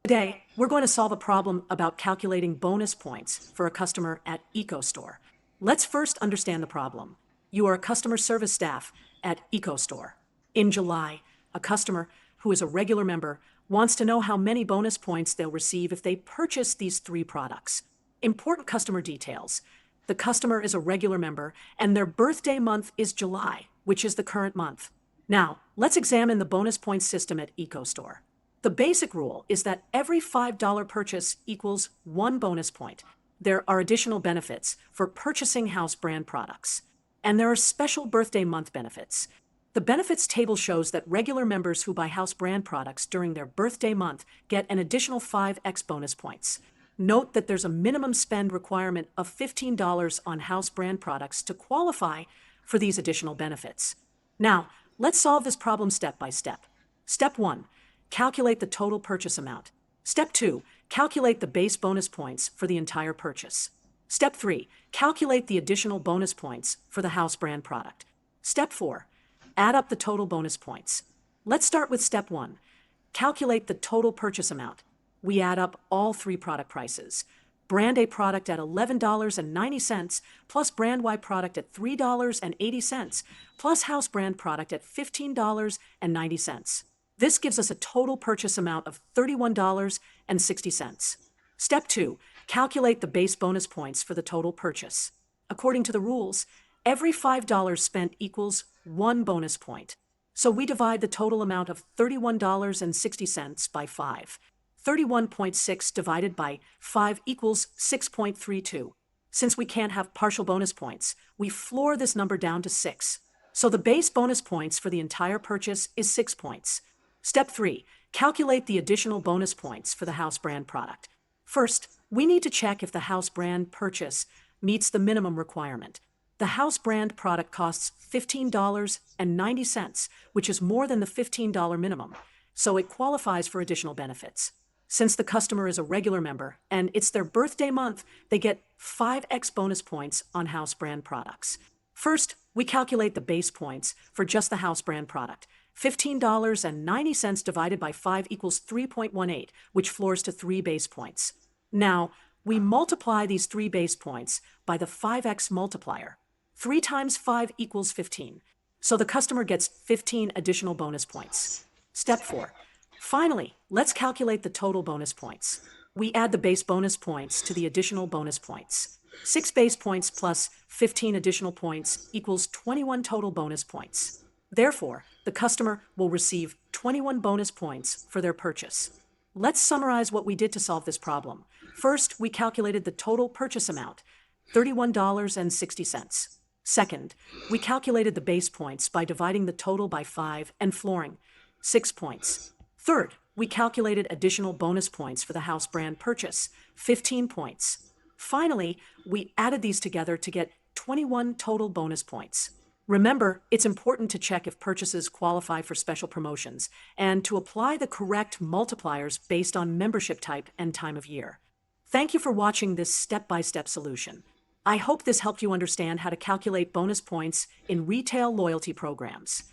Today, we're going to solve a problem about calculating bonus points for a customer at EcoStore. Let's first understand the problem. You are a customer service staff at EcoStore. In July, a customer who is a regular member wants to know how many bonus points they'll receive if they purchase these 3 products. Important customer details. The customer is a regular member, and their birthday month is July, which is the current month. Now, let's examine the bonus points system at EcoStore. The basic rule is that every $5 purchase equals 1 bonus point. There are additional benefits for purchasing house brand products. And there are special birthday month benefits. The benefits table shows that regular members who buy house brand products during their birthday month get an additional 5x bonus points. Note that there's a minimum spend requirement of $15 on house brand products to qualify for these additional benefits. Now, let's solve this problem step by step. Step 1. Calculate the total purchase amount. Step 2. Calculate the base bonus points for the entire purchase. Step 3. Calculate the additional bonus points for the house brand product. Step 4. Add up the total bonus points. Let's start with Step 1. Calculate the total purchase amount. We add up all 3 product prices. Brand A product at $11.90, plus Brand Y product at $3.80, plus house brand product at $15.90. This gives us a total purchase amount of $31.60. Step 2. Calculate the base bonus points for the total purchase. According to the rules, every $5 spent equals 1 bonus point. So we divide the total amount of $31.60 by 5. 31.6 divided by 5 equals 6.32. Since we can't have partial bonus points, we floor this number down to 6. So the base bonus points for the entire purchase is 6 points. Step 3. Calculate the additional bonus points for the house brand product. First, we need to check if the house brand purchase meets the minimum requirement. The house brand product costs $15.90, which is more than the $15 minimum, so it qualifies for additional benefits. Since the customer is a regular member and it's their birthday month, they get 5x bonus points on house brand products. First, we calculate the base points for just the house brand product. $15.90 divided by 5 equals 3.18, which floors to 3 base points. Now, we multiply these 3 base points by the 5x multiplier. 3 times 5 equals 15. So the customer gets 15 additional bonus points. Step 4. Finally, let's calculate the total bonus points. We add the base bonus points to the additional bonus points. 6 base points plus 15 additional points equals 21 total bonus points. Therefore, the customer will receive 21 bonus points for their purchase. Let's summarize what we did to solve this problem. First, we calculated the total purchase amount, $31.60. Second, we calculated the base points by dividing the total by 5 and flooring, 6 points. Third, we calculated additional bonus points for the house brand purchase, 15 points. Finally, we added these together to get 21 total bonus points. Remember, it's important to check if purchases qualify for special promotions and to apply the correct multipliers based on membership type and time of year. Thank you for watching this step-by-step solution. I hope this helped you understand how to calculate bonus points in retail loyalty programs.